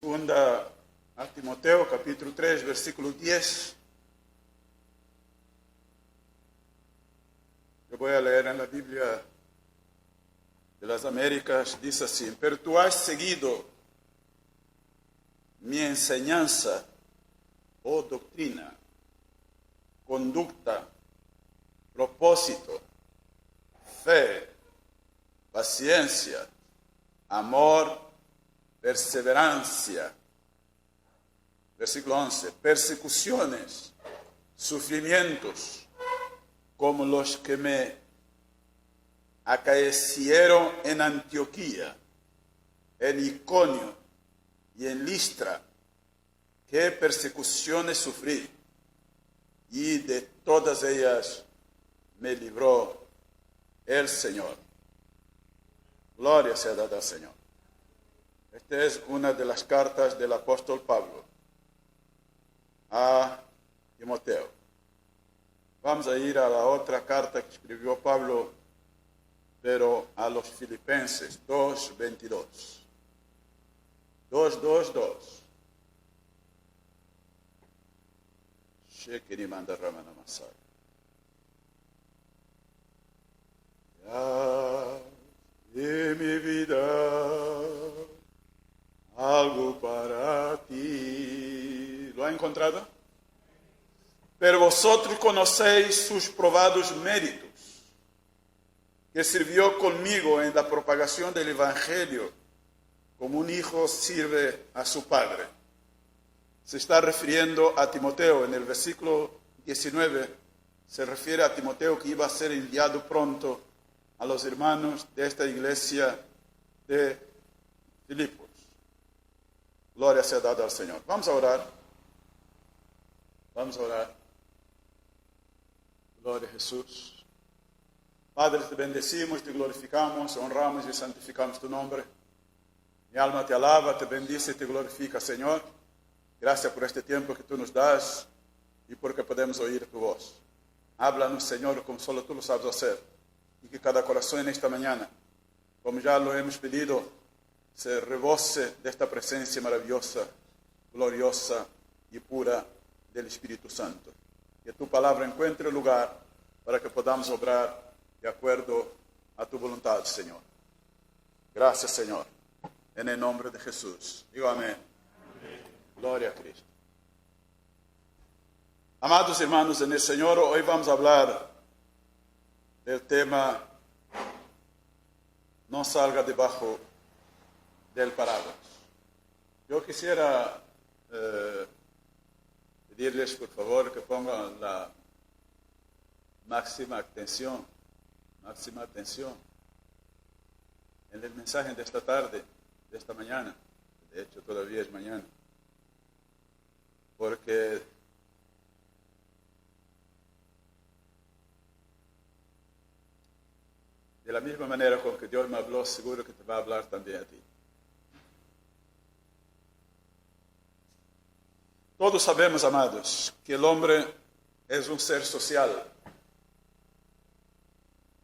Segunda a Timoteo, capítulo 3, versículo 10. Yo voy a leer en la Biblia de las Américas. Dice así: pero tú has seguido mi enseñanza o doctrina, conducta, propósito, fe, paciencia, amor, perseverancia. Versículo 11. Persecuciones, sufrimientos, como los que me acaecieron en Antioquía, en Iconio y en Listra. Qué persecuciones sufrí, y de todas ellas me libró el Señor. Gloria sea dada al Señor. Esta es una de las cartas del apóstol Pablo a Timoteo. Vamos a ir a la otra carta que escribió Pablo, pero a los Filipenses, 2:22. 2:22. Shekini manda ramana masai. Ya de mi vida algo para ti. ¿Lo ha encontrado? Pero vosotros conocéis sus probados méritos, que sirvió conmigo en la propagación del Evangelio, como un hijo sirve a su padre. Se está refiriendo a Timoteo. En el versículo 19 se refiere a Timoteo, que iba a ser enviado pronto a los hermanos de esta iglesia de Filipos. Gloria sea dada al Señor. Vamos a orar. Vamos a orar. Gloria a Jesús. Padre, te bendecimos, te glorificamos, honramos y santificamos tu nombre. Mi alma te alaba, te bendice y te glorifica, Señor. Gracias por este tiempo que tú nos das y porque podemos oír tu voz. Háblanos, Señor, como solo tú lo sabes hacer. Y que cada corazón en esta mañana, como ya lo hemos pedido, se rebose de esta presencia maravillosa, gloriosa y pura del Espíritu Santo. Que tu palabra encuentre lugar para que podamos obrar de acuerdo a tu voluntad, Señor. Gracias, Señor. En el nombre de Jesús. Digo amén. Amén. Gloria a Cristo. Amados hermanos en el Señor, hoy vamos a hablar del tema no salga debajo del paraguas. Yo quisiera pedirles por favor que pongan la máxima atención en el mensaje de esta tarde, de esta mañana. De hecho todavía es mañana, porque de la misma manera con que Dios me habló, seguro que te va a hablar también a ti. Todos sabemos, amados, que el hombre es un ser social,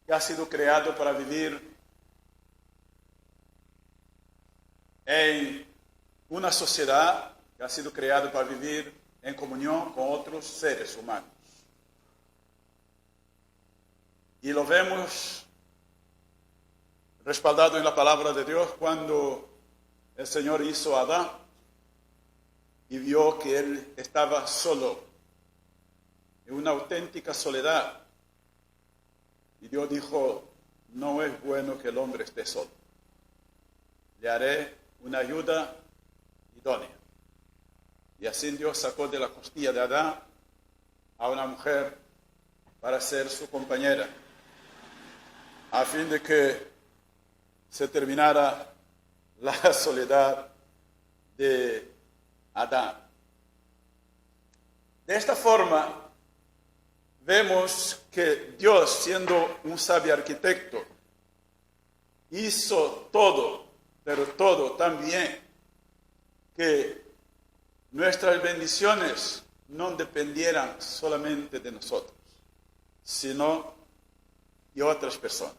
que ha sido creado para vivir en una sociedad, que ha sido creado para vivir en comunión con otros seres humanos. Y lo vemos respaldado en la palabra de Dios cuando el Señor hizo a Adán y vio que él estaba solo, en una auténtica soledad. Y Dios dijo: no es bueno que el hombre esté solo. Le haré una ayuda idónea. Y así Dios sacó de la costilla de Adán a una mujer para ser su compañera, a fin de que se terminara la soledad de Adán. De esta forma, vemos que Dios, siendo un sabio arquitecto, hizo todo, pero todo tan bien, que nuestras bendiciones no dependieran solamente de nosotros, sino de otras personas.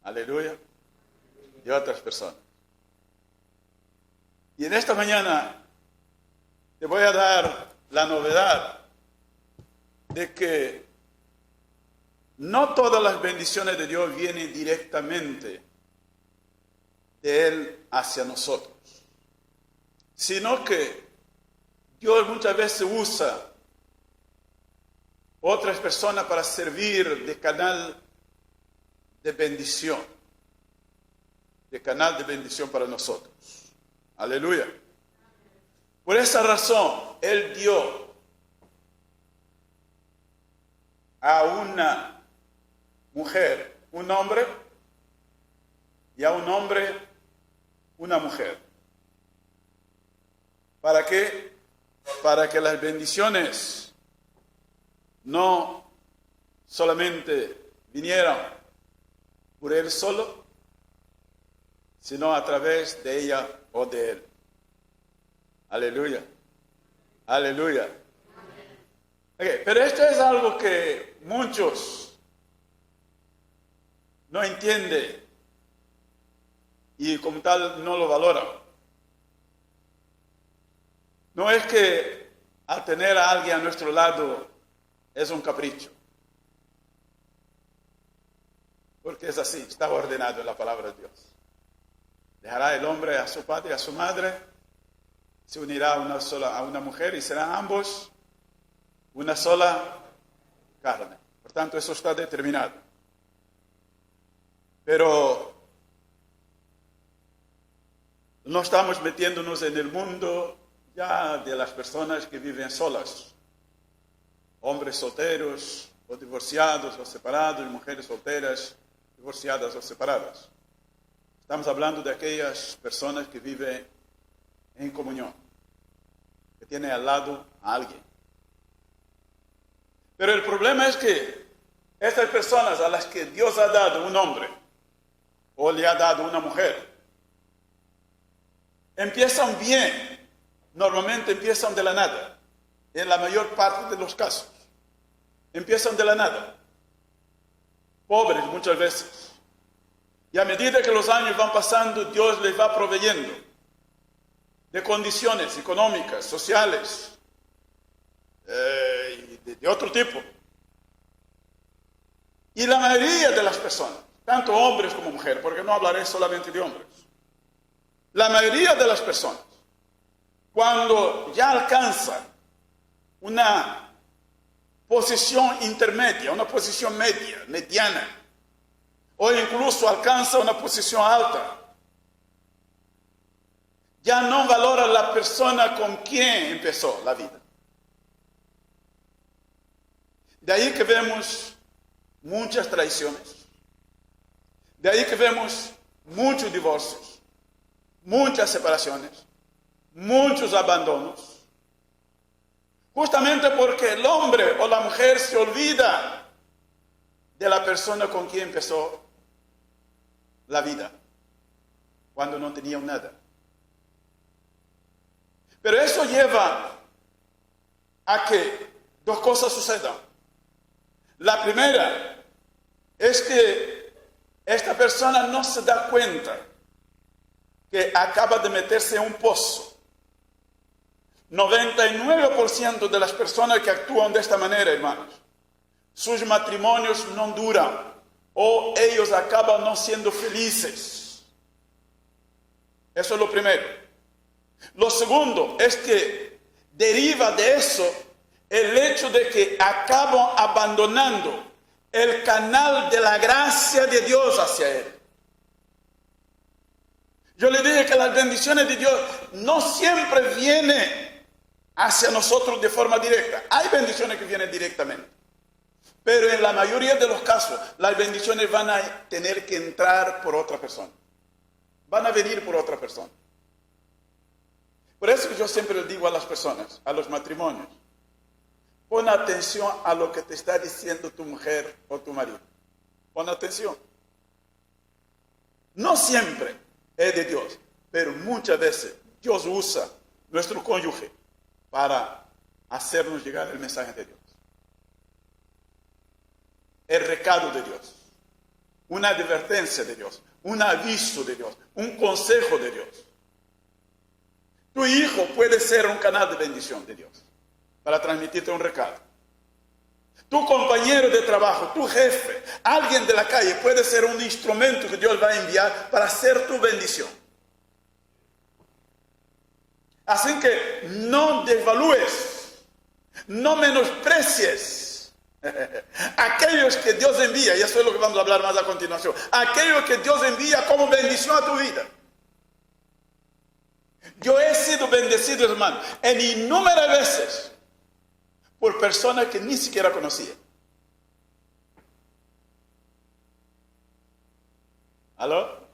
Aleluya. De otras personas. Y en esta mañana te voy a dar la novedad de que no todas las bendiciones de Dios vienen directamente de Él hacia nosotros, sino que Dios muchas veces usa otras personas para servir de canal de bendición para nosotros. Aleluya. Por esa razón, Él dio a una mujer un hombre y a un hombre una mujer. ¿Para qué? Para que las bendiciones no solamente vinieran por él solo, sino a través de ella o de él. Aleluya. Aleluya. Okay, pero esto es algo que muchos no entienden y como tal no lo valoran. No es que al tener a alguien a nuestro lado es un capricho, porque es así, está ordenado en la palabra de Dios. Dejará el hombre a su padre y a su madre, se unirá a una mujer y serán ambos una sola carne. Por tanto, eso está determinado. Pero no estamos metiéndonos en el mundo ya de las personas que viven solas, hombres solteros o divorciados o separados y mujeres solteras, divorciadas o separadas. Estamos hablando de aquellas personas que viven en comunión, que tienen al lado a alguien. Pero el problema es que estas personas a las que Dios ha dado un hombre o le ha dado una mujer, empiezan bien. Normalmente empiezan de la nada, en la mayor parte de los casos. Empiezan de la nada, pobres muchas veces. Y a medida que los años van pasando, Dios les va proveyendo de condiciones económicas, sociales, de otro tipo. Y la mayoría de las personas, tanto hombres como mujeres, porque no hablaré solamente de hombres, la mayoría de las personas, cuando ya alcanza una posición intermedia, una posición media, mediana, o incluso alcanza una posición alta, ya no valora la persona con quien empezó la vida. De ahí que vemos muchas traiciones, de ahí que vemos muchos divorcios, muchas separaciones, muchos abandonos, justamente porque el hombre o la mujer se olvida de la persona con quien empezó la vida, cuando no tenía nada. Pero eso lleva a que dos cosas sucedan. La primera es que esta persona no se da cuenta que acaba de meterse en un pozo. 99% de las personas que actúan de esta manera, hermanos, sus matrimonios no duran o ellos acaban no siendo felices. Eso es lo primero. Lo segundo es que deriva de eso el hecho de que acaban abandonando el canal de la gracia de Dios hacia él. Yo le dije que las bendiciones de Dios no siempre vienen hacia nosotros de forma directa. Hay bendiciones que vienen directamente, pero en la mayoría de los casos las bendiciones van a tener que entrar por otra persona, van a venir por otra persona. Por eso que yo siempre le digo a las personas, a los matrimonios, pon atención a lo que te está diciendo tu mujer o tu marido. Pon atención. No siempre es de Dios, pero muchas veces Dios usa nuestro cónyuge para hacernos llegar el mensaje de Dios, el recado de Dios, una advertencia de Dios, un aviso de Dios, un consejo de Dios. Tu hijo puede ser un canal de bendición de Dios para transmitirte un recado. Tu compañero de trabajo, tu jefe, alguien de la calle puede ser un instrumento que Dios va a enviar para ser tu bendición. Así que no desvalúes, no menosprecies aquellos que Dios envía, y eso es lo que vamos a hablar más a continuación, aquellos que Dios envía como bendición a tu vida. Yo he sido bendecido, hermano, en innumerables veces por personas que ni siquiera conocía. ¿Aló?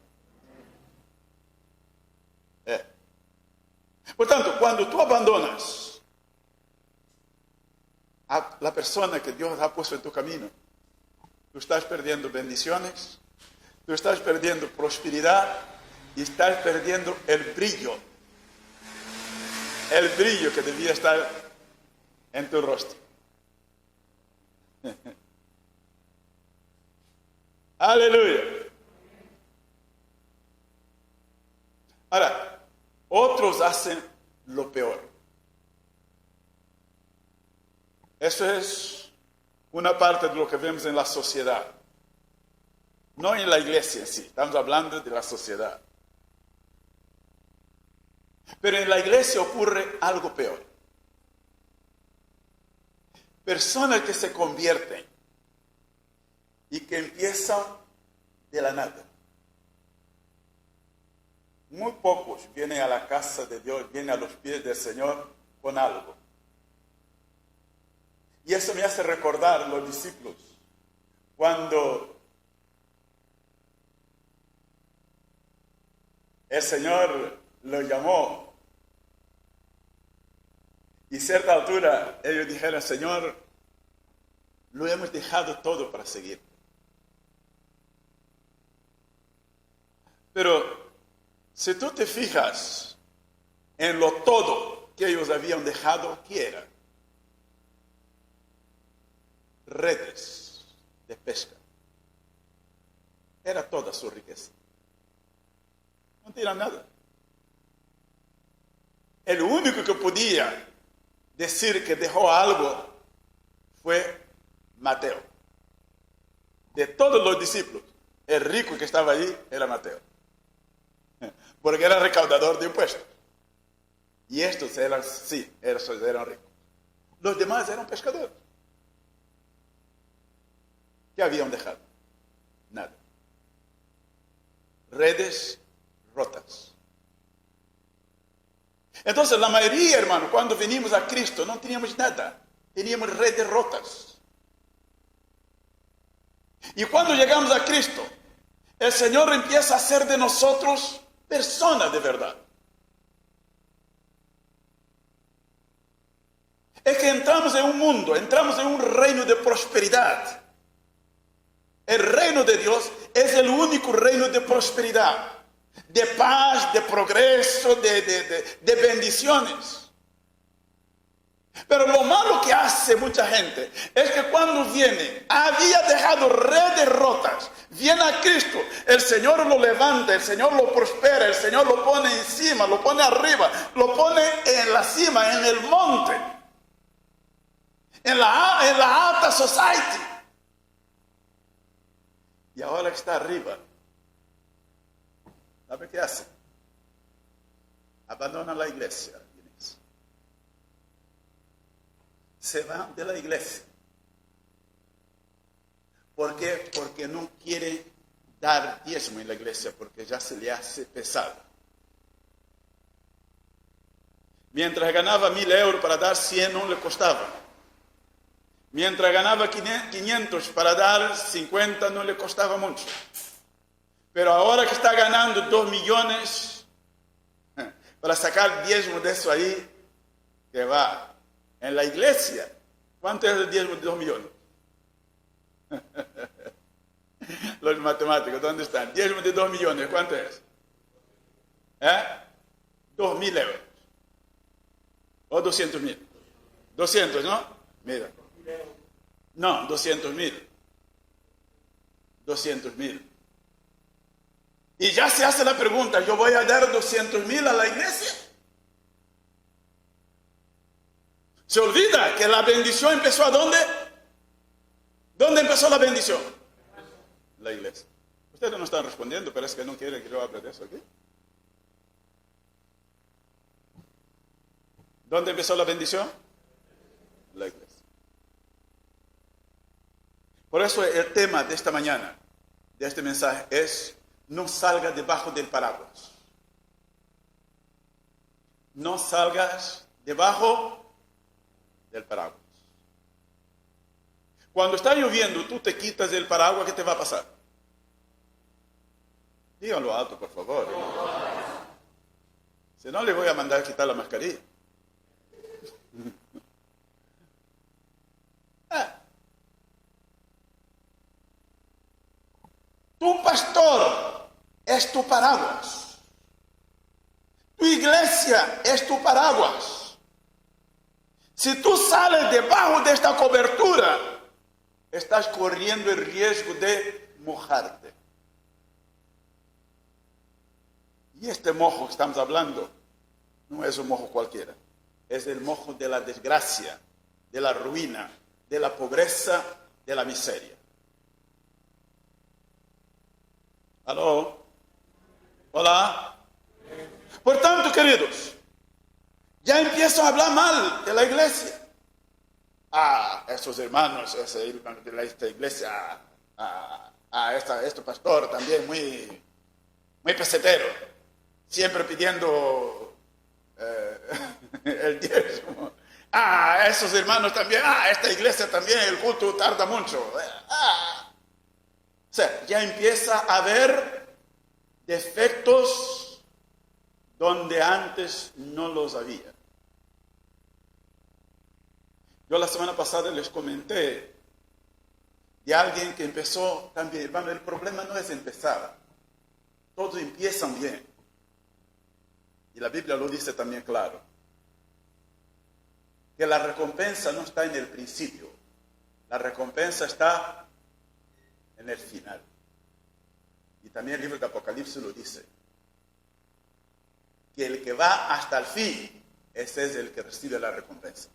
Por tanto, cuando tú abandonas a la persona que Dios ha puesto en tu camino, tú estás perdiendo bendiciones, tú estás perdiendo prosperidad y estás perdiendo el brillo que debía estar en tu rostro. Aleluya. Ahora, otros hacen lo peor. Eso es una parte de lo que vemos en la sociedad. No en la iglesia en sí, estamos hablando de la sociedad. Pero en la iglesia ocurre algo peor. Personas que se convierten y que empiezan de la nada. Muy pocos vienen a la casa de Dios, vienen a los pies del Señor con algo. Y eso me hace recordar los discípulos cuando el Señor lo llamó y a cierta altura ellos dijeron: Señor, lo hemos dejado todo para seguir. Pero si tú te fijas en lo todo que ellos habían dejado, ¿qué era? Redes de pesca. Era toda su riqueza. No tenía nada. El único que podía decir que dejó algo fue Mateo. De todos los discípulos, el rico que estaba allí era Mateo. Porque era recaudador de impuestos. Y estos eran, sí, esos eran ricos. Los demás eran pescadores. ¿Qué habían dejado? Nada. Redes rotas. Entonces, la mayoría, hermano, cuando venimos a Cristo, no teníamos nada. Teníamos redes rotas. Y cuando llegamos a Cristo, el Señor empieza a hacer de nosotros personas de verdad. Es que entramos en un mundo, entramos en un reino de prosperidad. El reino de Dios es el único reino de prosperidad, de paz, de progreso, de bendiciones. Pero lo malo que hace mucha gente es que cuando viene, había dejado redes rotas, viene a Cristo, el Señor lo levanta, el Señor lo prospera, el Señor lo pone encima, lo pone arriba, lo pone en la cima, en el monte, en la alta society. Y ahora que está arriba, ¿sabe qué hace? Abandona la iglesia. Se va de la iglesia. ¿Por qué? Porque no quiere dar diezmo en la iglesia, porque ya se le hace pesado. Mientras ganaba 1.000 euros para dar 100 no le costaba. Mientras ganaba 500 para dar 50 no le costaba mucho. Pero ahora que está ganando 2 millones, para sacar diezmo de eso ahí, que va. En la iglesia, ¿cuánto es el diezmo de 2 millones? Los matemáticos, ¿dónde están? Diezmo de 2 millones, ¿cuánto es? 2.000 euros. O 200.000. 200, ¿no? Mira. No, 200.000. 200.000. Y ya se hace la pregunta, ¿yo voy a dar 200.000 a la iglesia? Se olvida que la bendición empezó ¿a dónde? ¿Dónde empezó la bendición? La iglesia. Ustedes no están respondiendo, pero es que no quieren que yo hable de eso aquí. ¿Dónde empezó la bendición? La iglesia. Por eso el tema de esta mañana, de este mensaje, es: no salgas debajo del paraguas. No salgas debajo del paraguas. Cuando está lloviendo, tú te quitas el paraguas, ¿qué te va a pasar? Díganlo alto, por favor. Si no, le voy a mandar a quitar la mascarilla. Tu pastor es tu paraguas. Tu iglesia es tu paraguas. Si tú sales debajo de esta cobertura, estás corriendo el riesgo de mojarte. Y este mojo que estamos hablando no es un mojo cualquiera. Es el mojo de la desgracia, de la ruina, de la pobreza, de la miseria. ¿Aló? ¿Hola? Por tanto, queridos, ya empiezo a hablar mal de la iglesia. Esos hermanos, de esta iglesia, este pastor también muy pesetero, siempre pidiendo el diezmo. Esos hermanos también, esta iglesia también, el culto tarda mucho. O sea, ya empieza a haber defectos donde antes no los había. Yo la semana pasada les comenté de alguien que empezó también. Hermano, el problema no es empezar. Todos empiezan bien. Y la Biblia lo dice también claro. Que la recompensa no está en el principio. La recompensa está en el final. Y también el libro de Apocalipsis lo dice. Que el que va hasta el fin, ese es el que recibe la recompensa.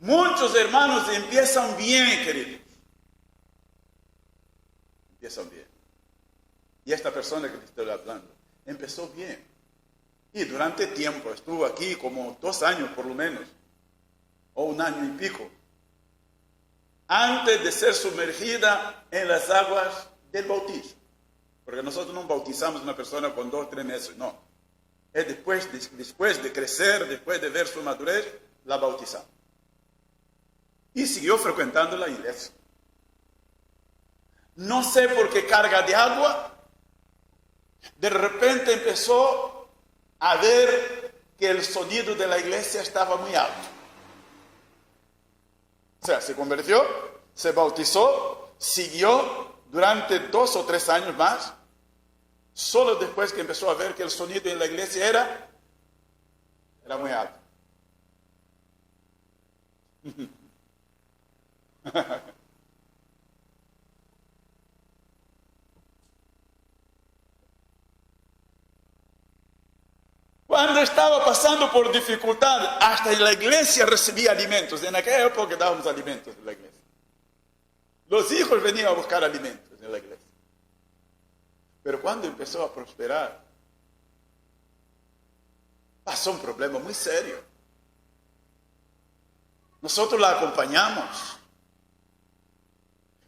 Muchos hermanos empiezan bien, queridos. Empiezan bien. Y esta persona que le estoy hablando, empezó bien. Y durante tiempo, estuvo aquí como 2 años por lo menos, o 1 año y pico, antes de ser sumergida en las aguas del bautismo. Porque nosotros no bautizamos a una persona con 2 o 3 meses, no. Es después de crecer, después de ver su madurez, la bautizamos. Y siguió frecuentando la iglesia. No sé por qué carga de agua, de repente empezó a ver que el sonido de la iglesia estaba muy alto. O sea, se convirtió, se bautizó, siguió durante 2 o 3 años más, solo después que empezó a ver que el sonido en la iglesia era muy alto. Cuando estaba pasando por dificultad, hasta en la iglesia recibía alimentos. En aquella época dábamos alimentos en la iglesia. Los hijos venían a buscar alimentos en la iglesia. Pero cuando empezó a prosperar, pasó un problema muy serio. Nosotros la acompañamos.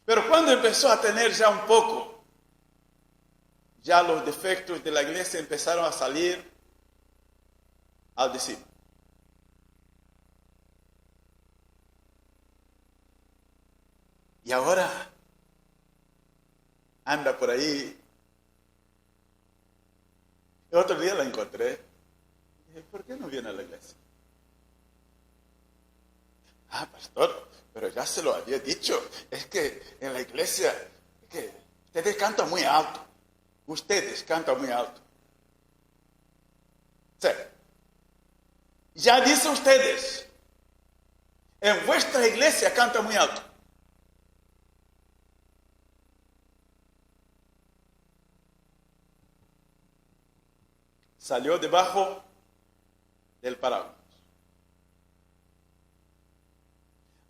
Pero cuando empezó a tener ya un poco, ya los defectos de la iglesia empezaron a salir al decir. Y ahora anda por ahí. El otro día la encontré. Y dije, ¿por qué no viene a la iglesia? Pastor, pero ya se lo había dicho. Es que en la iglesia, es que ustedes cantan muy alto. Ustedes cantan muy alto. O sea, ya dicen ustedes, en vuestra iglesia canta muy alto. Salió debajo del paraguas.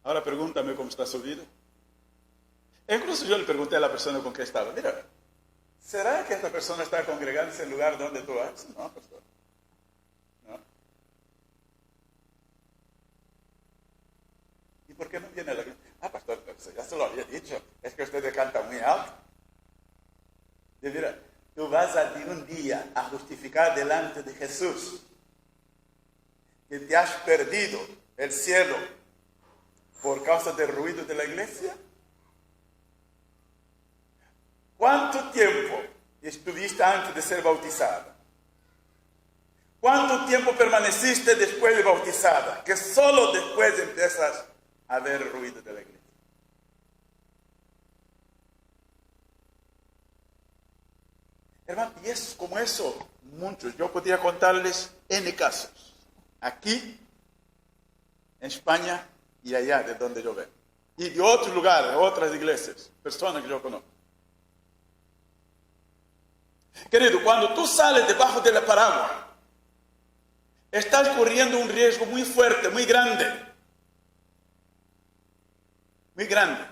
Ahora pregúntame cómo está su vida. Incluso yo le pregunté a la persona con que estaba, mira, ¿será que esta persona está congregándose en el lugar donde tú vas? No, pastor. No. ¿Y por qué no viene a la iglesia? Ah, pastor, ya se lo había dicho, es que usted canta muy alto. Y mira, tú vas a de un día a justificar delante de Jesús que te has perdido el cielo por causa del ruido de la iglesia. ¿Cuánto tiempo estuviste antes de ser bautizada? ¿Cuánto tiempo permaneciste después de bautizada? Que solo después empiezas a ver el ruido de la iglesia. Hermano, y es como eso, muchos. Yo podría contarles N casos. Aquí, en España y allá de donde yo vengo. Y de otros lugares, otras iglesias, personas que yo conozco. Querido, cuando tú sales debajo de la paraguas, estás corriendo un riesgo muy fuerte, muy grande. Muy grande.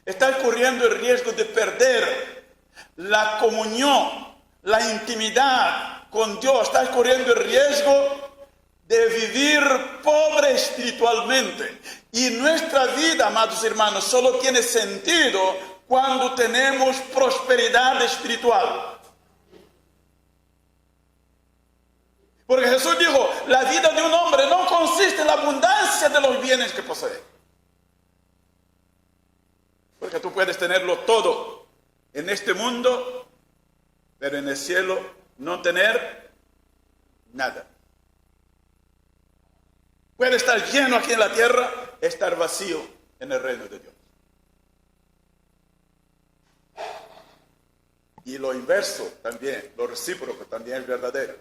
Estás corriendo el riesgo de perder la comunión, la intimidad con Dios. Estás corriendo el riesgo de vivir pobre espiritualmente. Y nuestra vida, amados hermanos, solo tiene sentido cuando tenemos prosperidad espiritual. Porque Jesús dijo, la vida de un hombre no consiste en la abundancia de los bienes que posee. Porque tú puedes tenerlo todo en este mundo, pero en el cielo no tener nada. Puede estar lleno aquí en la tierra, estar vacío en el reino de Dios. Y lo inverso también, lo recíproco también es verdadero.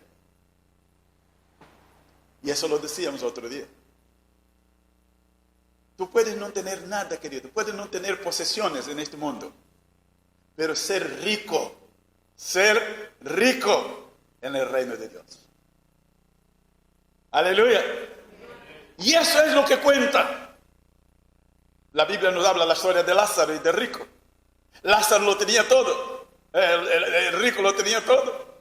Y eso lo decíamos otro día. Tú puedes no tener nada, querido, puedes no tener posesiones en este mundo, pero ser rico en el reino de Dios. Aleluya. Y eso es lo que cuenta. La Biblia nos habla la historia de Lázaro y de rico. Lázaro lo tenía todo. El rico lo tenía todo.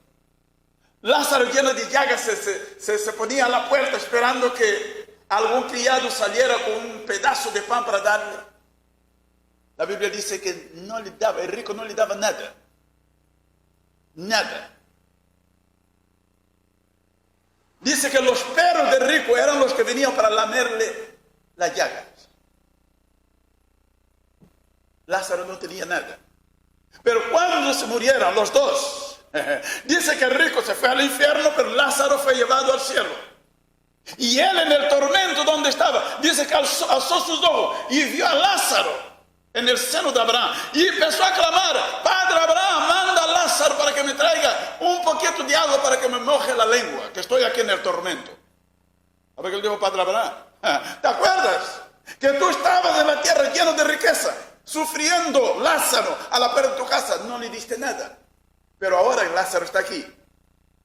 Lázaro lleno de llagas se ponía a la puerta esperando que algún criado saliera con un pedazo de pan para darle. La Biblia dice que no le daba, el rico no le daba nada. Nada. Dice que los perros del rico eran los que venían para lamerle las llagas. Lázaro no tenía nada. Pero cuando se murieron los dos, dice que el rico se fue al infierno, pero Lázaro fue llevado al cielo. Y él en el tormento donde estaba, dice que alzó sus ojos y vio a Lázaro en el seno de Abraham. Y empezó a clamar, Padre Abraham, manda a Lázaro para que me traiga un poquito de agua para que me moje la lengua, que estoy aquí en el tormento. A ver qué le dijo Padre Abraham. ¿Te acuerdas? Que tú estabas en la tierra lleno de riqueza, sufriendo Lázaro a la puerta de tu casa, no le diste nada. Pero ahora Lázaro está aquí,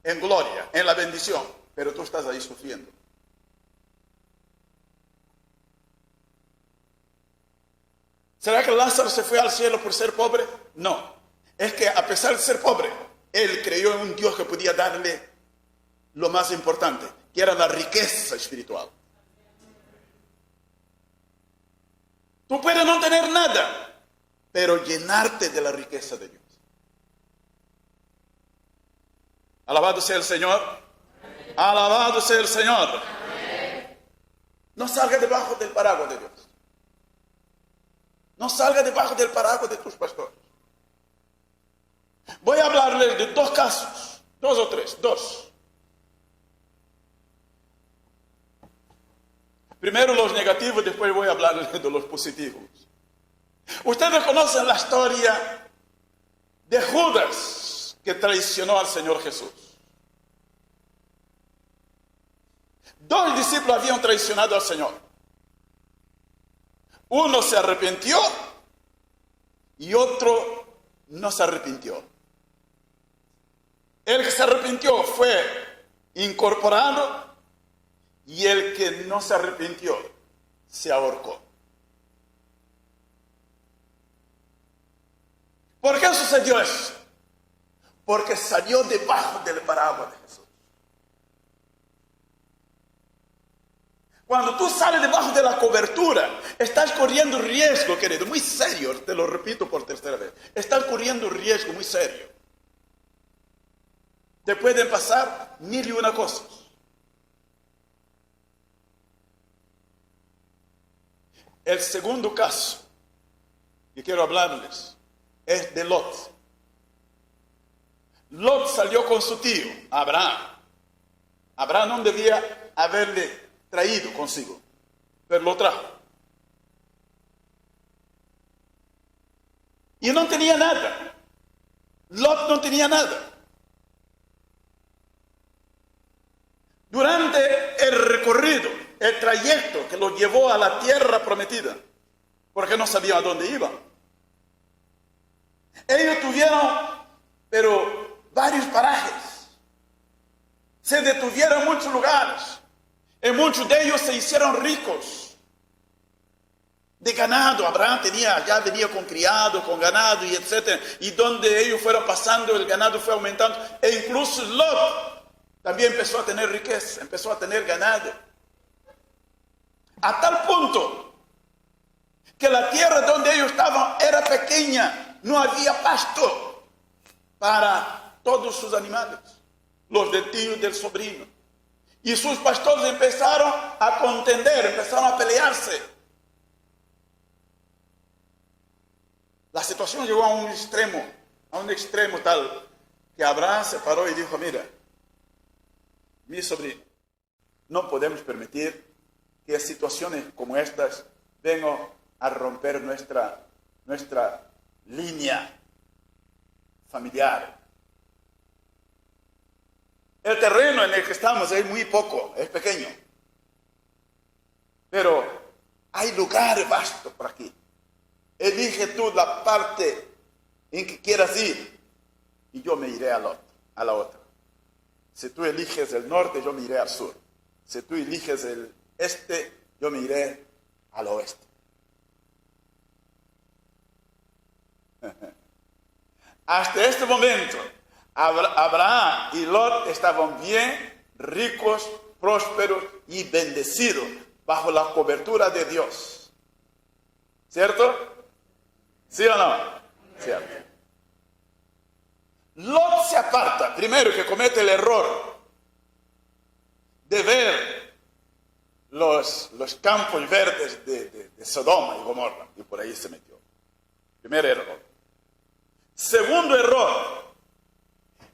en gloria, en la bendición, pero tú estás ahí sufriendo. ¿Será que Lázaro se fue al cielo por ser pobre? No. Es que a pesar de ser pobre, él creyó en un Dios que podía darle lo más importante, que era la riqueza espiritual. Tú puedes no tener nada, pero llenarte de la riqueza de Dios. Alabado sea el Señor. Alabado sea el Señor. No salga debajo del paraguas de Dios. No salga debajo del paraguas de tus pastores. Voy a hablarles de dos casos, dos o tres, dos. Primero los negativos, después voy a hablarles de los positivos. Ustedes conocen la historia de Judas, que traicionó al Señor Jesús. Dos discípulos habían traicionado al Señor. Uno se arrepintió y otro no se arrepintió. El que se arrepintió fue incorporado y el que no se arrepintió se ahorcó. ¿Por qué sucedió eso? Porque salió debajo del paraguas de Jesús. Cuando tú sales debajo de la cobertura, estás corriendo riesgo, querido, muy serio, te lo repito por tercera vez. Estás corriendo riesgo muy serio. Te pueden pasar 1001 cosas. El segundo caso que quiero hablarles es de Lot. Lot salió con su tío, Abraham. Abraham no debía haberle traído consigo, pero lo trajo. Y no tenía nada. Lot no tenía nada. Durante el recorrido, el trayecto que lo llevó a la tierra prometida, porque no sabían a dónde iban, ellos tuvieron, pero varios parajes, se detuvieron en muchos lugares, en muchos de ellos se hicieron ricos de ganado. Abraham ya venía con criado, con ganado y etcétera, y donde ellos fueron pasando el ganado fue aumentando, e incluso Lot también empezó a tener riqueza, empezó a tener ganado, a tal punto que la tierra donde ellos estaban era pequeña, no había pasto para todos sus animales, los del tío y del sobrino. Y sus pastores empezaron a contender, empezaron a pelearse. La situación llegó a un extremo tal que Abraham se paró y dijo: mira, mi sobrino, no podemos permitir que situaciones como estas vengan a romper nuestra línea familiar. El terreno en el que estamos es muy poco, es pequeño, pero hay lugar vasto por aquí. Elige tú la parte en que quieras ir y yo me iré a la otra. Si tú eliges el norte, yo me iré al sur. Si tú eliges el este, yo me iré al oeste. Hasta este momento, Abraham y Lot estaban bien, ricos, prósperos y bendecidos bajo la cobertura de Dios. ¿Cierto? ¿Sí o no? Cierto. Lot se aparta, primero que comete el error de ver los campos verdes de Sodoma y Gomorra, y por ahí se metió. Primer error. Segundo error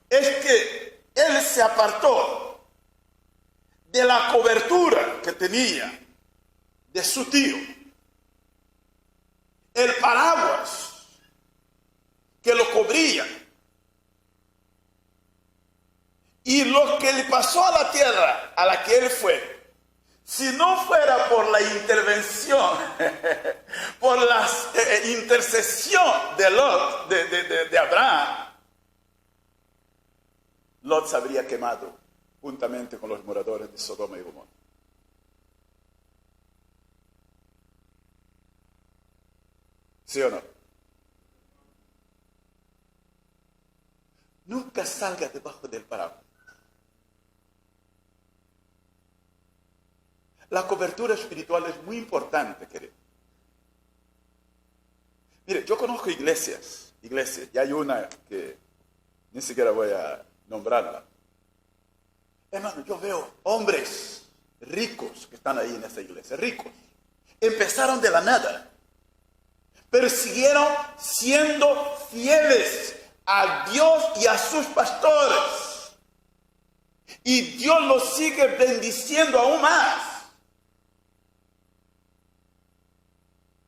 es que él se apartó de la cobertura que tenía de su tío, el paraguas que lo cubría. Y lo que le pasó a la tierra a la que él fue, si no fuera por la intervención, por la intercesión de Lot, de Abraham, Lot se habría quemado juntamente con los moradores de Sodoma y Gomorra. ¿Sí o no? Nunca salga debajo del paraguas. La cobertura espiritual es muy importante, querido. Mire, yo conozco iglesias, y hay una que ni siquiera voy a nombrarla. Hermano, yo veo hombres ricos que están ahí en esa iglesia, ricos. Empezaron de la nada, pero siguieron siendo fieles a Dios y a sus pastores. Y Dios los sigue bendiciendo aún más.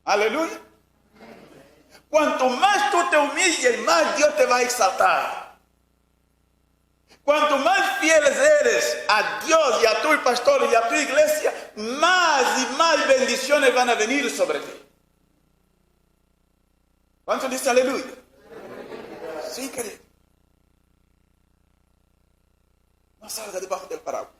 Aleluya. Cuanto más tú te humilles, más Dios te va a exaltar. Cuanto más fieles eres a Dios y a tu pastor y a tu iglesia, más y más bendiciones van a venir sobre ti. ¿Cuánto dice aleluya? Sí, querido. No salga debajo del paraguas.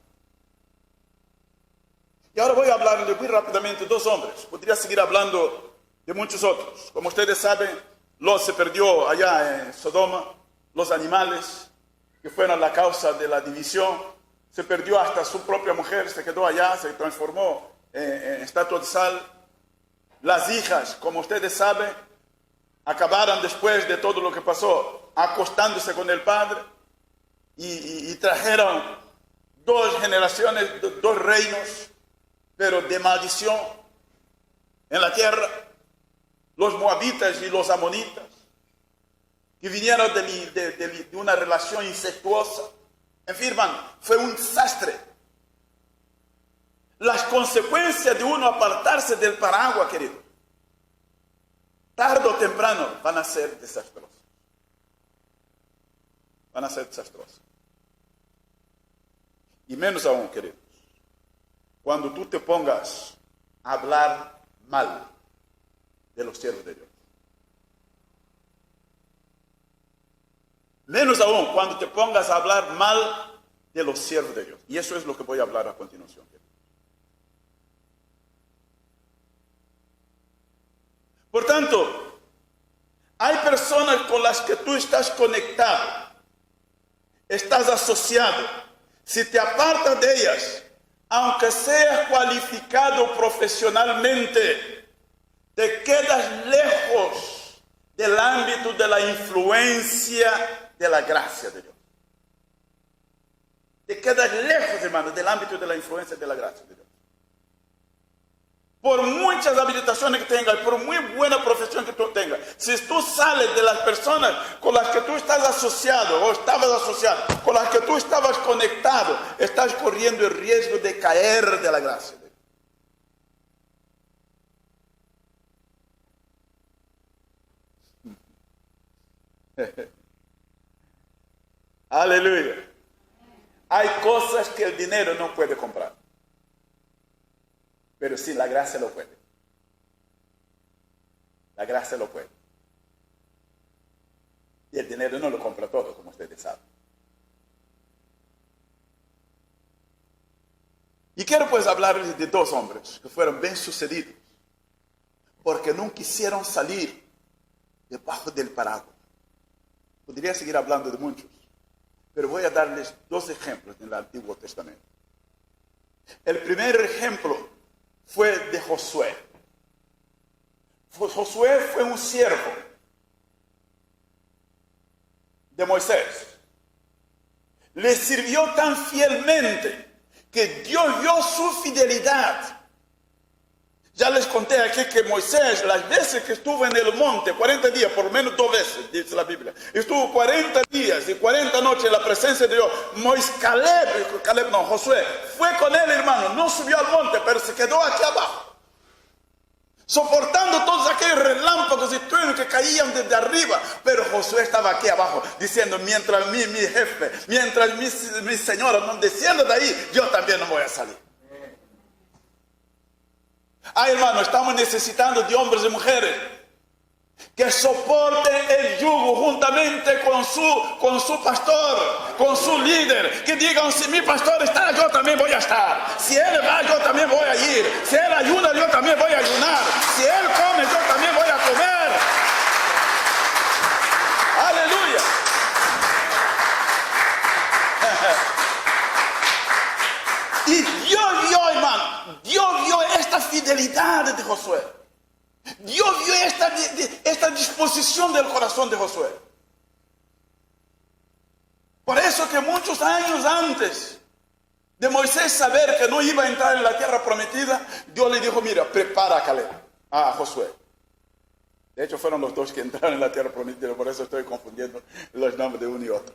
ahora voy a hablar muy rápidamente de dos hombres. Podría seguir hablando de muchos otros. Como ustedes saben, Lot se perdió allá en Sodoma. Los animales que fueron la causa de la división. Se perdió hasta su propia mujer, se quedó allá, se transformó en estatua de sal. Las hijas, como ustedes saben, acabaron después de todo lo que pasó, acostándose con el padre y trajeron dos generaciones, dos reinos, pero de maldición en la tierra, los moabitas y los amonitas, que vinieron de una relación incestuosa. En fin, hermano, fue un desastre. Las consecuencias de uno apartarse del paraguas, querido, tarde o temprano van a ser desastrosas. Van a ser desastrosas. Y menos aún, queridos, cuando tú te pongas a hablar mal de los siervos de Dios. Menos aún cuando te pongas a hablar mal de los siervos de Dios. Y eso es lo que voy a hablar a continuación. Por tanto, hay personas con las que tú estás conectado, estás asociado. Si te apartas de ellas, aunque seas cualificado profesionalmente, te quedas lejos del ámbito de la influencia de la gracia de Dios. Te quedas lejos, hermano, del ámbito de la influencia de la gracia de Dios. Por muchas habilitaciones que tengas, por muy buena profesión que tú tengas, si tú sales de las personas con las que tú estás asociado o estabas asociado, con las que tú estabas conectado, estás corriendo el riesgo de caer de la gracia de Dios. Aleluya. Hay cosas que el dinero no puede comprar, pero sí la gracia lo puede. La gracia lo puede. Y el dinero no lo compra todo, como ustedes saben. Y quiero pues hablarles de dos hombres que fueron bien sucedidos, porque no quisieron salir debajo del paraguas. Podría seguir hablando de muchos, pero voy a darles dos ejemplos en el Antiguo Testamento. El primer ejemplo fue de Josué. Josué fue un siervo de Moisés. Le sirvió tan fielmente que Dios vio su fidelidad. Ya les conté aquí que Moisés, las veces que estuvo en el monte, 40 días, por lo menos 2 veces, dice la Biblia, estuvo 40 días y 40 noches en la presencia de Dios. Josué, fue con él, hermano, no subió al monte, pero se quedó aquí abajo, soportando todos aquellos relámpagos y truenos que caían desde arriba. Pero Josué estaba aquí abajo, diciendo, mientras mi jefe, mientras mi señora no descienda de ahí, yo también no voy a salir. Ay, hermano, estamos necesitando de hombres y mujeres que soporten el yugo juntamente con su pastor, con su líder, que digan, si mi pastor está, yo también voy a estar. Si él va, yo también voy a ir. Si él ayuna, yo también voy a ayunar. Si él come, yo también voy a comer. Aleluya. Y Dios vio, hermano, Dios vio esta fidelidad de Josué. Dios vio esta disposición del corazón de Josué. Por eso que muchos años antes de Moisés saber que no iba a entrar en la tierra prometida, Dios le dijo, mira, prepara a Caleb, a Josué. De hecho, fueron los dos que entraron en la tierra prometida, por eso estoy confundiendo los nombres de uno y otro.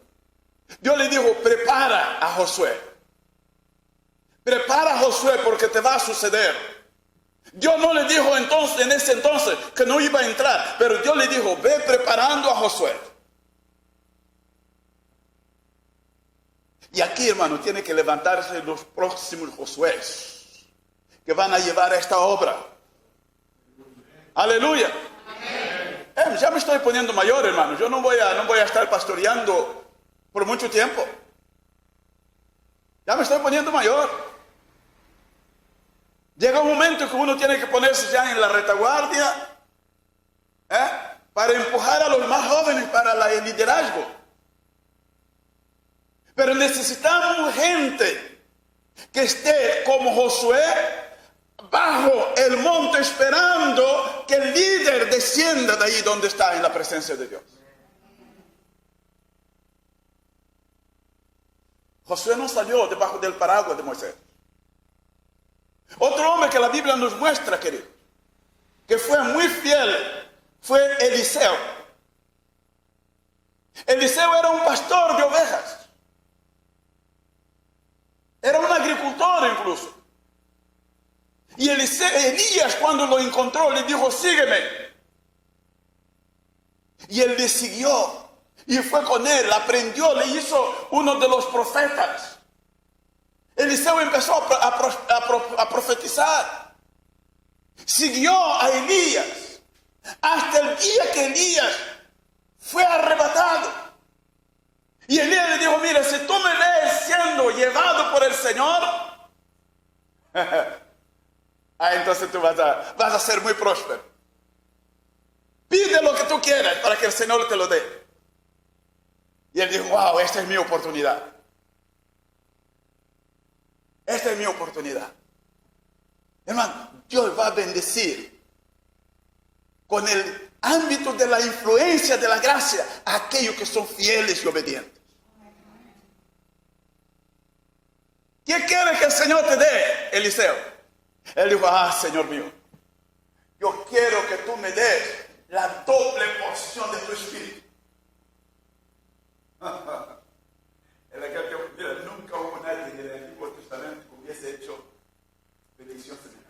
Dios le dijo, prepara a Josué. Prepara a Josué porque te va a suceder. Dios no le dijo entonces, en ese entonces, que no iba a entrar, pero Dios le dijo, ve preparando a Josué. Y aquí, hermano, tiene que levantarse los próximos Josué que van a llevar a esta obra. Aleluya. Ya me estoy poniendo mayor, hermano. Yo no voy a estar pastoreando por mucho tiempo. Ya me estoy poniendo mayor. Llega un momento que uno tiene que ponerse ya en la retaguardia, para empujar a los más jóvenes para el liderazgo. Pero necesitamos gente que esté como Josué bajo el monte esperando que el líder descienda de ahí donde está, en la presencia de Dios. Josué no salió debajo del paraguas de Moisés. Otro hombre que la Biblia nos muestra, querido, que fue muy fiel, fue Eliseo. Eliseo era un pastor de ovejas. Era un agricultor incluso. Y Elías, cuando lo encontró, le dijo, sígueme. Y él le siguió. Y fue con él, aprendió, le hizo uno de los profetas. Eliseo empezó a profetizar. Siguió a Elías. Hasta el día que Elías fue arrebatado. Y Elías le dijo, mira, si tú me ves siendo llevado por el Señor, entonces tú vas a ser muy próspero. Pide lo que tú quieras para que el Señor te lo dé. Y él dijo, wow, esta es mi oportunidad. Esta es mi oportunidad. Hermano, Dios va a bendecir con el ámbito de la influencia de la gracia a aquellos que son fieles y obedientes. ¿Qué quiere que el Señor te dé, Eliseo? Él dijo, Señor mío, yo quiero que tú me des la doble porción de tu espíritu. En aquel tiempo, mira, nunca hubo nadie en el Antiguo Testamento que hubiese hecho bendición semejante.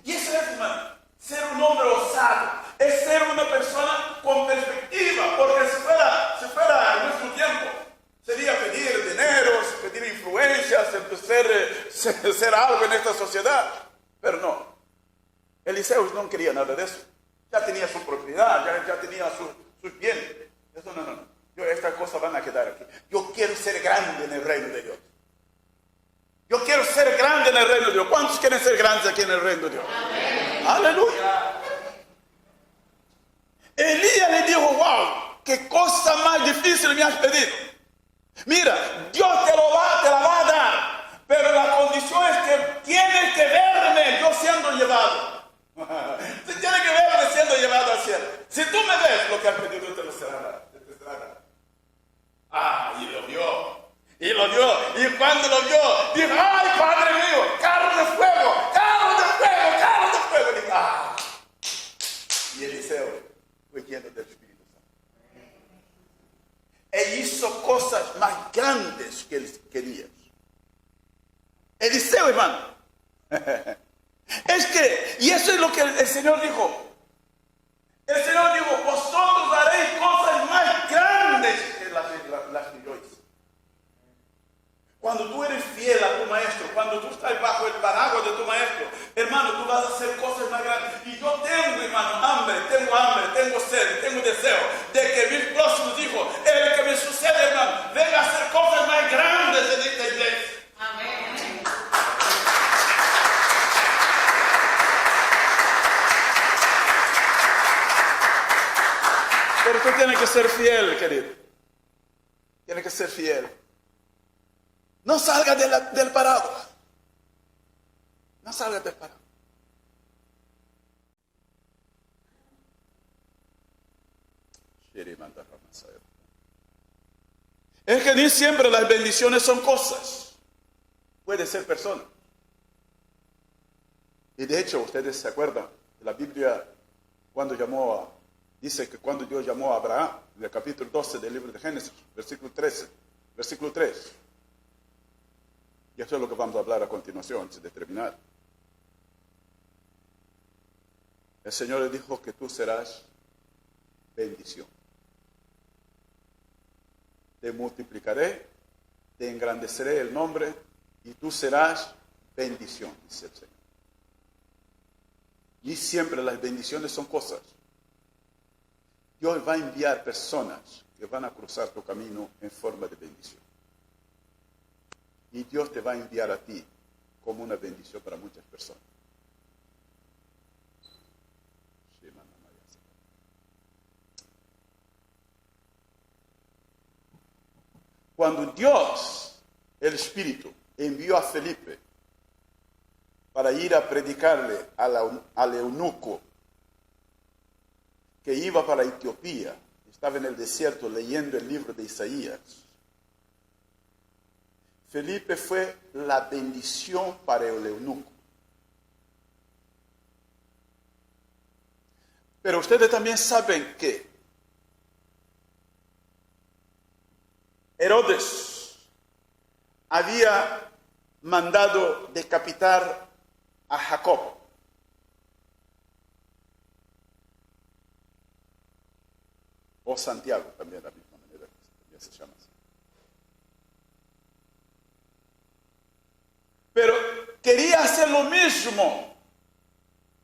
Y eso es, hermano, ser un hombre osado, es ser una persona con perspectiva, porque si fuera en nuestro tiempo, sería pedir dinero, pedir influencias, ser algo en esta sociedad. Pero no, Eliseo no quería nada de eso. Ya tenía su propiedad, ya tenía sus bienes. Eso no. Estas cosas van a quedar aquí. Yo quiero ser grande en el reino de Dios. Yo quiero ser grande en el reino de Dios. ¿Cuántos quieren ser grandes aquí en el reino de Dios? Amén. Aleluya. Elías le dijo, wow, qué cosa más difícil me has pedido. Mira, Dios te la va a dar, pero la condición es que tienes que verme yo siendo llevado. Si tienes que verme siendo llevado al cielo. Si tú me ves, lo que has pedido te lo será. Y lo vio. Y lo vio. Y cuando lo vio, dijo, ¡ay, Padre mío! ¡Carro de fuego! ¡Carro de fuego! ¡Carro de fuego! Y dijo, Y Eliseo fue lleno del Espíritu Santo. Él hizo cosas más grandes que él quería. Eliseo, hermano. Y eso es lo que el Señor dijo. El Señor dijo, vosotros haréis cosas más grandes que las que yo hice. Cuando tú eres fiel a tu maestro, cuando tú estás bajo el paraguas de tu maestro, hermano, tú vas a hacer cosas más grandes. Y yo tengo, hermano, tengo sed, tengo deseo de que mis próximos hijos, el que me sucede, hermano, venga a hacer cosas más grandes en esta iglesia. Amén. Pero tú tienes que ser fiel, querido. Tienes que ser fiel. No salga del paraguas. No salga del paraguas. Es que ni siempre las bendiciones son cosas. Puede ser personas. Y de hecho, ustedes se acuerdan, la Biblia dice que cuando Dios llamó a Abraham, en el capítulo 12 del libro de Génesis, versículo 3. Y eso es lo que vamos a hablar a continuación, antes de terminar. El Señor le dijo que tú serás bendición. Te multiplicaré, te engrandeceré el nombre y tú serás bendición, dice el Señor. Y siempre las bendiciones son cosas. Dios va a enviar personas que van a cruzar tu camino en forma de bendición. y Dios te va a enviar a ti como una bendición para muchas personas. Cuando Dios, el Espíritu, envió a Felipe para ir a predicarle al eunuco que iba para Etiopía, estaba en el desierto leyendo el libro de Isaías, Felipe fue la bendición para el eunuco. Pero ustedes también saben que Herodes había mandado decapitar a Jacob. O Santiago, también de la misma manera que también se llama así. Pero quería hacer lo mismo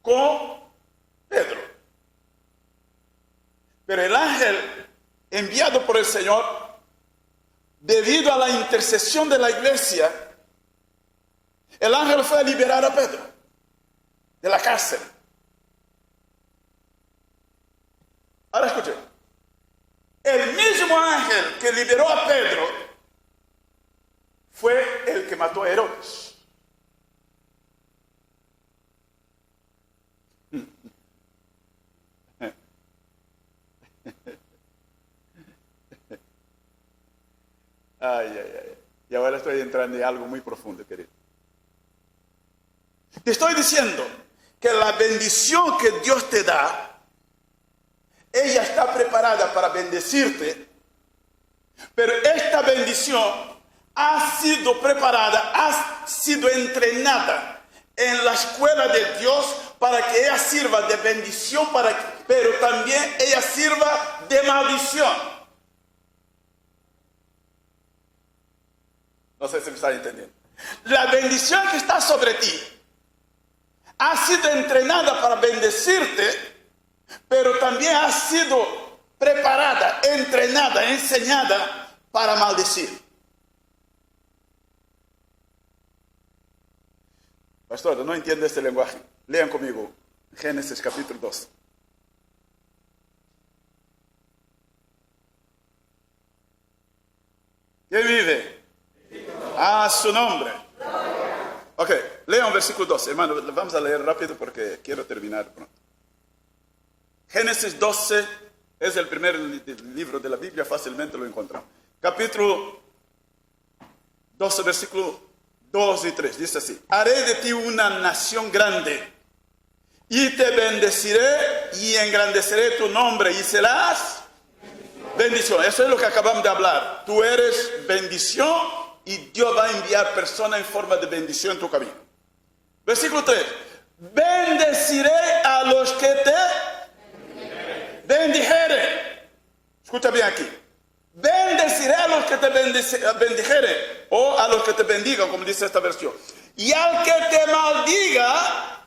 con Pedro. Pero el ángel enviado por el Señor, debido a la intercesión de la iglesia, el ángel fue a liberar a Pedro de la cárcel. Ahora escuchen. El mismo ángel que liberó a Pedro fue el que mató a Herodes. Ay. Y ahora estoy entrando en algo muy profundo, querido. Te estoy diciendo que la bendición que Dios te da, ella está preparada para bendecirte, pero esta bendición ha sido preparada, ha sido entrenada en la escuela de Dios para que ella sirva de bendición, pero también ella sirva de maldición. No sé si me están entendiendo. La bendición que está sobre ti ha sido entrenada para bendecirte, pero también ha sido preparada, entrenada, enseñada para maldecir. Pastor, no entiendo este lenguaje. Lean conmigo Génesis capítulo 2. ¿Quién vive? A su nombre. Ok, lean versículo 12. Hermano, vamos a leer rápido porque quiero terminar pronto. Génesis 12 es el primer libro de la Biblia, fácilmente lo encontramos. Capítulo 12, versículo 2 y 3, dice así: haré de ti una nación grande, y te bendeciré y engrandeceré tu nombre, y serás bendición. Eso es lo que acabamos de hablar. Tú eres bendición, y Dios va a enviar personas en forma de bendición en tu camino. Versículo 3. Bendeciré a los que te bendijere. Escucha bien aquí. Bendeciré a los que te bendijere, o a los que te bendigan, como dice esta versión. Y al que te maldiga,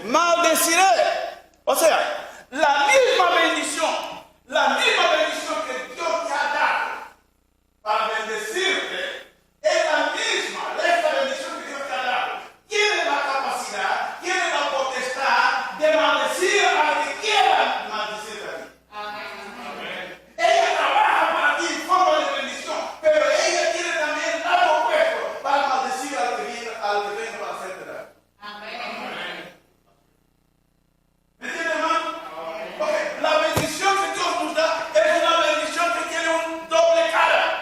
maldeciré. O sea, la misma bendición que Dios te ha dado para bendecirte, es la misma, esta bendición que Dios te ha dado. Tiene la capacidad, tiene la potestad de maldecir al que quiera maldecirte a ti. Amén. Ella trabaja para ti en forma de bendición, pero ella tiene también el lado opuesto para maldecir al que venga para hacerte daño. Amén. ¿Me entiendes, hermano? Okay. La bendición que Dios nos da es una bendición que tiene un doble cara.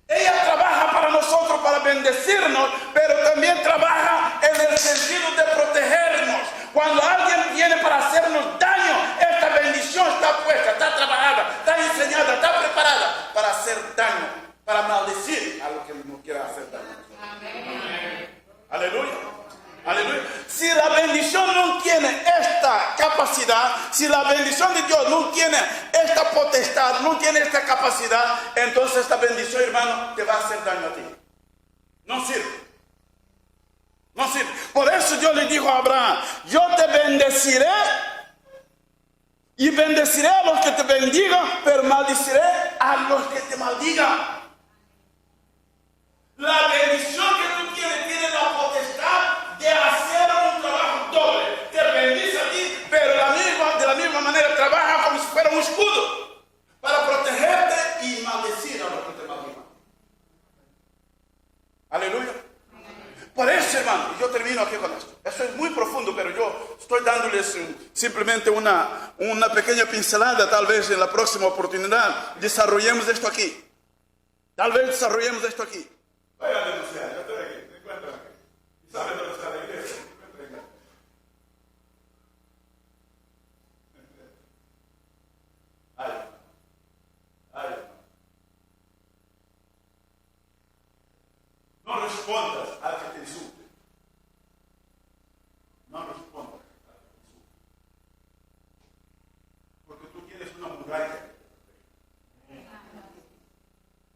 Ella trabaja para nosotros, para bendecirnos, pero también trabaja en el sentido de protegernos. Cuando alguien viene para hacernos daño, esta bendición está puesta, está trabajada, está enseñada, está preparada para hacer daño, para maldecir a lo que nos quiera hacer daño. Amén. Aleluya. Aleluya. Si la bendición no tiene esta capacidad, si la bendición de Dios no tiene esta potestad, no tiene esta capacidad, entonces esta bendición, hermano, te va a hacer daño a ti. No sirve. No sirve. Por eso Dios le dijo a Abraham: yo te bendeciré y bendeciré a los que te bendigan, pero maldiciré a los que te maldigan. hermano, yo termino aquí con esto. Eso es muy profundo, pero yo estoy dándoles simplemente una pequeña pincelada. Tal vez en la próxima oportunidad desarrollemos esto aquí. Tal vez desarrollemos esto aquí. Vaya a denunciar, yo estoy aquí, se encuentran aquí. ¿Y saben dónde está la iglesia? Se encuentran aquí. No respondas al que te insulte. No respondas al que te insulte. Porque tú tienes una muralla.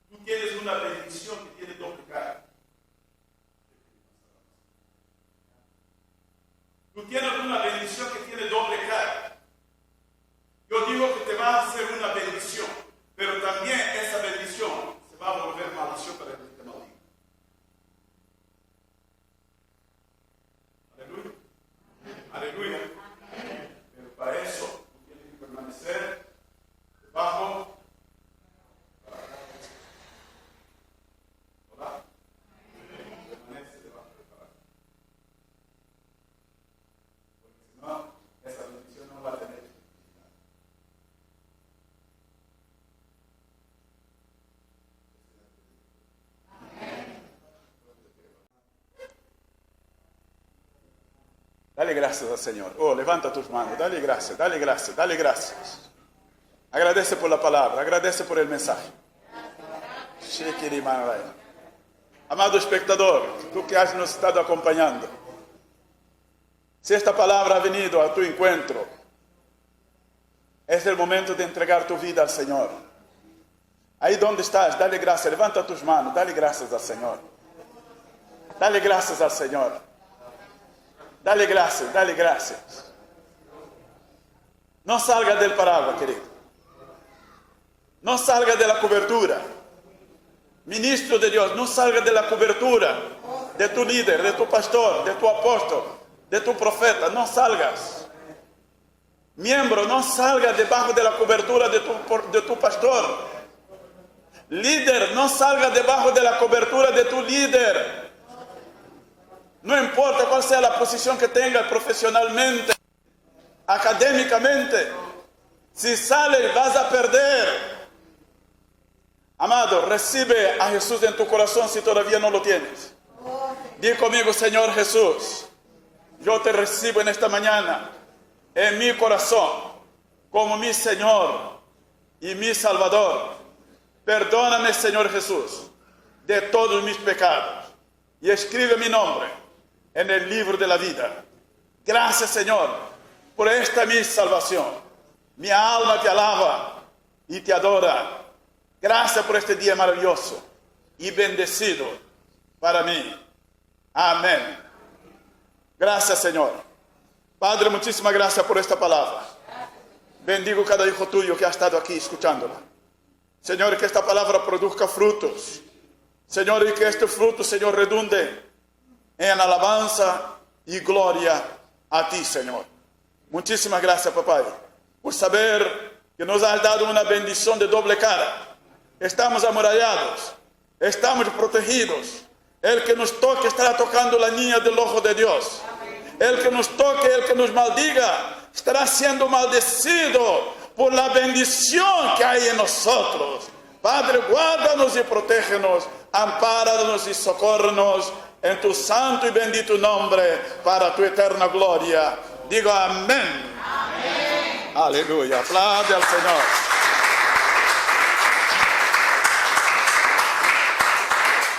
Tú tienes una bendición que tiene doble cara. Tú tienes una bendición que tiene doble cara. Yo digo que te va a hacer una bendición, pero también esa bendición se va a volver maldición para el que te maldiga. Aleluya. Aleluya. Pero para eso tú tienes que permanecer debajo. ¿Hola? Permanece debajo de la palabra. Porque si no, esa bendición no va a tener. Dale gracias al Señor. Oh, levanta tus manos. Dale gracias, dale gracias, dale gracias. Agradece por la palabra, agradece por el mensaje. Amado espectador, tú que has nos estado acompañando, si esta palabra ha venido a tu encuentro, es el momento de entregar tu vida al Señor. Ahí donde estás, dale gracias, levanta tus manos, dale gracias al Señor. Dale gracias al Señor. Dale gracias, dale gracias. No salga del paraguas, querido. No salga de la cobertura. Ministro de Dios, no salga de la cobertura de tu líder, de tu pastor, de tu apóstol, de tu profeta. No salgas. Miembro, no salga debajo de la cobertura de tu pastor. Líder, no salga debajo de la cobertura de tu líder. No importa cuál sea la posición que tenga profesionalmente, académicamente, si sales vas a perder. Amado, recibe a Jesús en tu corazón si todavía no lo tienes. Di conmigo, Señor Jesús, yo te recibo en esta mañana en mi corazón como mi Señor y mi Salvador. Perdóname, Señor Jesús, de todos mis pecados y escribe mi nombre en el libro de la vida. Gracias, Señor, por esta mi salvación. Mi alma te alaba y te adora. Gracias por este día maravilloso y bendecido para mí. Amén. Gracias, Señor. Padre, muchísimas gracias por esta palabra. Bendigo cada hijo tuyo que ha estado aquí escuchándola. Señor, que esta palabra produzca frutos. Señor, y que este fruto, Señor, redunde en alabanza y gloria a ti, Señor. Muchísimas gracias, papá, por saber que nos has dado una bendición de doble cara. Estamos amurallados, estamos protegidos. El que nos toque estará tocando la niña del ojo de Dios. El que nos toque, el que nos maldiga, estará siendo maldecido por la bendición que hay en nosotros. Padre, guárdanos y protégenos, ampáranos y socórrenos en tu santo y bendito nombre para tu eterna gloria. Digo amén. Amén. Aleluya. Aplaude al Señor.